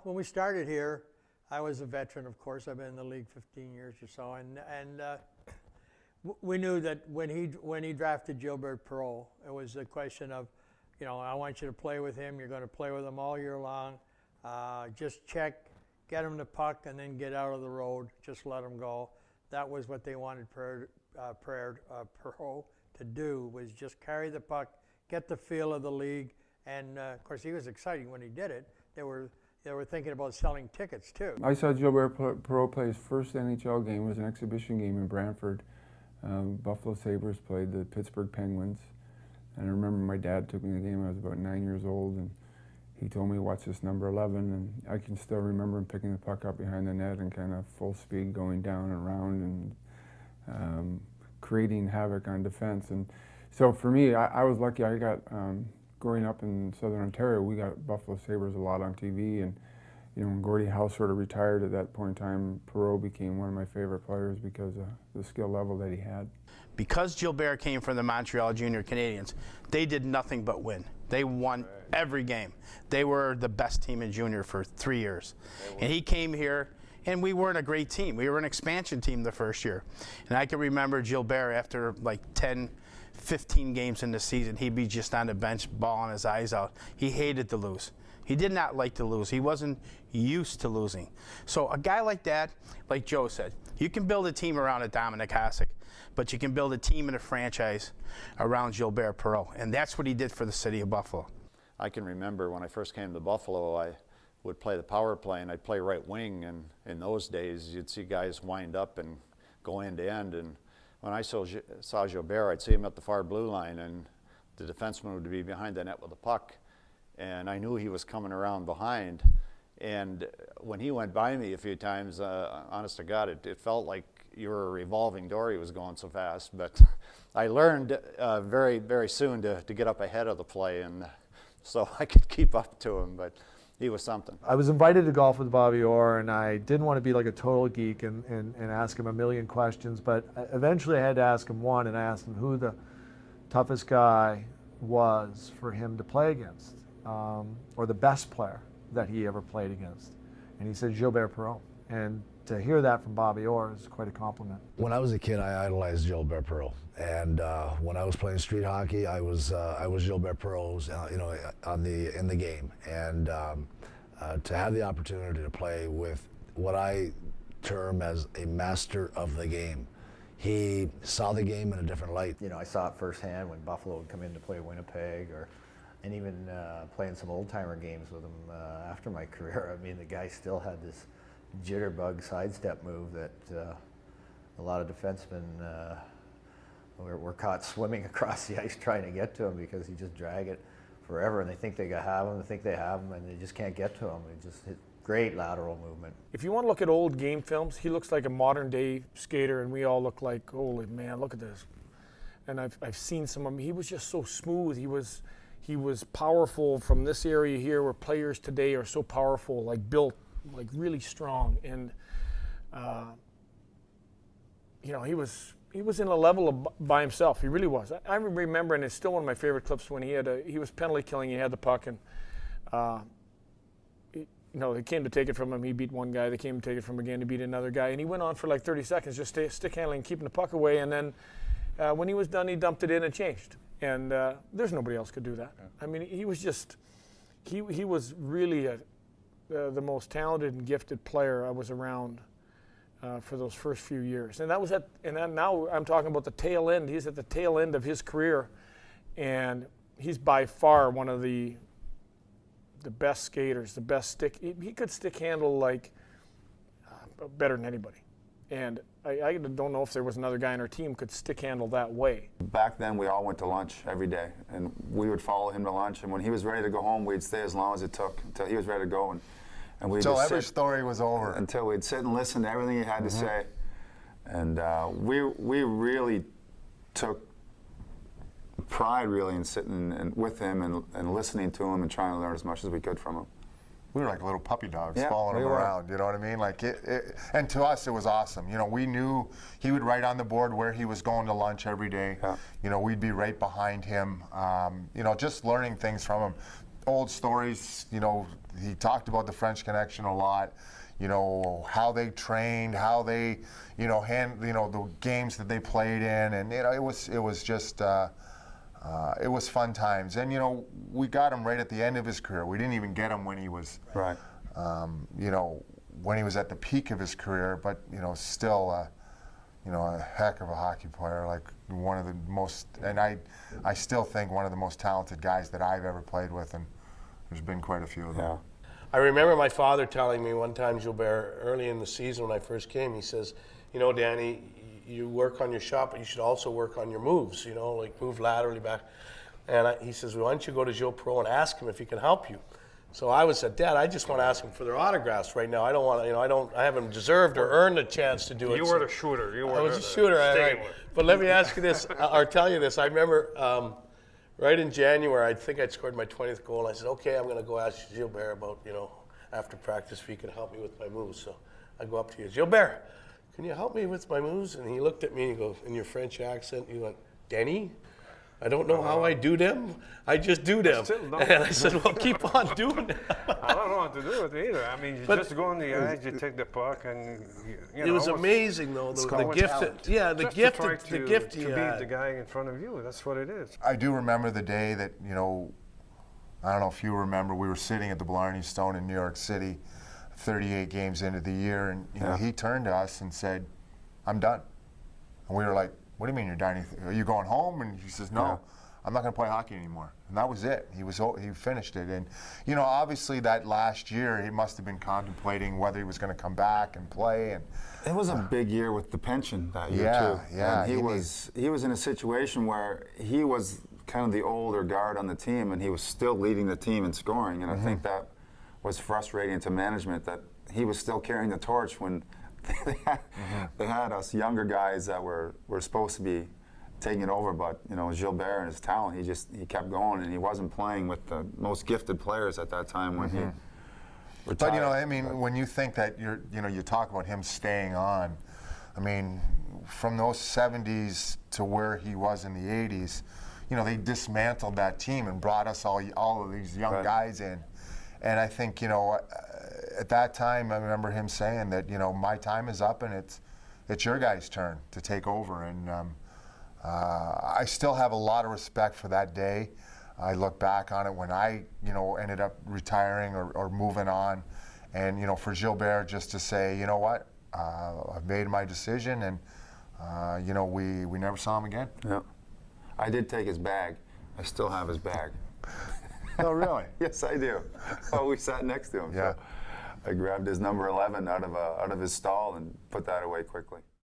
When we started here, I was a veteran, of course. I've been in the league 15 years or so, and we knew that when he drafted Gilbert Perreault, it was a question of, I want you to play with him. You're going to play with him all year long. Just check, get him the puck, and then get out of the road. Just let him go. That was what they wanted Perreault to do, was just carry the puck, get the feel of the league, and of course he was exciting when he did it. They were thinking about selling tickets too. I saw Gilbert Perreault play his first NHL game. It was an exhibition game in Brantford. Buffalo Sabres played the Pittsburgh Penguins. And I remember my dad took me to the game. I was about 9 years old, and he told me, watch this number 11. And I can still remember him picking the puck up behind the net and kind of full speed going down and around and creating havoc on defense. And so for me, I was lucky. I got, growing up in Southern Ontario, we got Buffalo Sabres a lot on TV. And when Gordie Howe sort of retired at that point in time, Perreault became one of my favorite players because of the skill level that he had. Because Gilbert came from the Montreal Junior Canadiens, they did nothing but win. They won every game. They were the best team in junior for 3 years. And he came here, and we weren't a great team. We were an expansion team the first year. And I can remember Gilbert, after like 10, 15 games in the season, he'd be just on the bench bawling his eyes out. He hated to lose. He did not like to lose. He wasn't used to losing. So a guy like that, like Joe said, you can build a team around a Dominic Hasek, but you can build a team and a franchise around Gilbert Perreault. And that's what he did for the city of Buffalo. I can remember when I first came to Buffalo, I would play the power play, and I'd play right wing. And in those days, you'd see guys wind up and go end to end. And when I saw Gilbert, I'd see him at the far blue line, and the defenseman would be behind the net with the puck. And I knew he was coming around behind. And when he went by me a few times, honest to God, it felt like you were a revolving door. He was going so fast. But I learned very, very soon to get up ahead of the play, and so I could keep up to him. But he was something. I was invited to golf with Bobby Orr, and I didn't want to be like a total geek and ask him a million questions. But eventually I had to ask him one, and I asked him who the toughest guy was for him to play against. Or the best player that he ever played against. And he said Gilbert Perreault. And to hear that from Bobby Orr is quite a compliment. When I was a kid, I idolized Gilbert Perreault. And when I was playing street hockey, I was Gilbert Perreault, in the game. And to have the opportunity to play with what I term as a master of the game. He saw the game in a different light. I saw it firsthand when Buffalo would come in to play Winnipeg, and even playing some old-timer games with him after my career. I mean, the guy still had this jitterbug sidestep move that a lot of defensemen were caught swimming across the ice trying to get to him because he just dragged it forever, and they think they have him, and they just can't get to him. It just hit great lateral movement. If you want to look at old game films, he looks like a modern-day skater, and we all look like, holy man, look at this. And I've seen some of him. He was just so smooth. He was powerful from this area here where players today are so powerful, like built, like really strong. And, he was in a level by himself. He really was. I remember, and it's still one of my favorite clips, when he was penalty killing, he had the puck, and, they came to take it from him. He beat one guy. They came to take it from him again. He beat another guy. And he went on for like 30 seconds, just stick handling, keeping the puck away. And then when he was done, he dumped it in and changed. And there's nobody else could do that. I mean, he was just, he was really the most talented and gifted player I was around for those first few years. And that was now I'm talking about the tail end. He's at the tail end of his career, and he's by far one of the best skaters, the best stick. He could stick handle like better than anybody. And I don't know if there was another guy on our team could stick handle that way. Back then, we all went to lunch every day, and we would follow him to lunch. And when he was ready to go home, we'd stay as long as it took until he was ready to go. And we'd until every story was over. Until we'd sit and listen to everything he had to say. And we really took pride, really, in sitting with him and listening to him and trying to learn as much as we could from him. We were like little puppy dogs following him around, you know what I mean? Like and to us, it was awesome. We knew he would write on the board where he was going to lunch every day. Yeah. We'd be right behind him. Just learning things from him. old stories. You know, he talked about the French Connection a lot. You know, how they trained, how they, you know, the games that they played in, and you know, it was just. It was fun times, and you know, we got him right at the end of his career. We didn't even get him when he was, Right. You know, when he was at the peak of his career. But you know, still, you know, a heck of a hockey player, like one of the most, and I still think one of the most talented guys that I've ever played with, and there's been quite a few of them. Yeah. I remember my father telling me one time, Gilbert, early in the season when I first came, he says, you know, Danny, you work on your shot, but you should also work on your moves, you know, like move laterally back. And he says, well, why don't you go to Gilles Perreault and ask him if he can help you? So I said, Dad, I just want to ask him for their autographs right now. I don't want to, you know, I haven't deserved or earned a chance to do it. You were the shooter. I was a shooter, right. But let me ask you this, or tell you this. I remember right in January, I think I'd scored my 20th goal. And I said, okay, I'm going to go ask Gilbert about, you know, after practice if he can help me with my moves. So I go up to you, Gilbert, can you help me with my moves? And he looked at me and he goes, in your French accent, he went, Danny, I don't know how I do them. I just do them. And I said, well, keep on doing them. I don't know what to do with it either. I mean, you just go on the edge, you take the puck, and you know. It was amazing, though, the gift. The gift to beat the guy in front of you. That's what it is. I do remember the day that, you know, I don't know if you remember, we were sitting at the Blarney Stone in New York City, 38 games into the year, and you know, he turned to us and said, I'm done. And we were like, what do you mean you're done? Are you going home? And he says, no, I'm not going to play hockey anymore. And that was it. He finished it. And, you know, obviously that last year, he must have been contemplating whether he was going to come back and play. And it was a big year with the pension that year, too. Yeah, and he was in a situation where he was kind of the older guard on the team, and he was still leading the team in scoring. And I think that was frustrating to management, that he was still carrying the torch when they had us younger guys that were supposed to be taking it over. But you know, Gilbert and his talent, he kept going, and he wasn't playing with the most gifted players at that time when he retired. But you know, I mean, when you think that you talk about him staying on, I mean, from those 70s to where he was in the 80s, you know, they dismantled that team and brought us all of these young guys in. And I think, you know, at that time, I remember him saying that, you know, my time is up and it's your guys' turn to take over. And I still have a lot of respect for that day. I look back on it when I, you know, ended up retiring or moving on. And, you know, for Gilbert just to say, you know what, I've made my decision, and, you know, we never saw him again. Yeah. I did take his bag. I still have his bag. Oh, really? Yes, I do. Oh, we sat next to him. Yeah. So I grabbed his number 11 out of his stall and put that away quickly.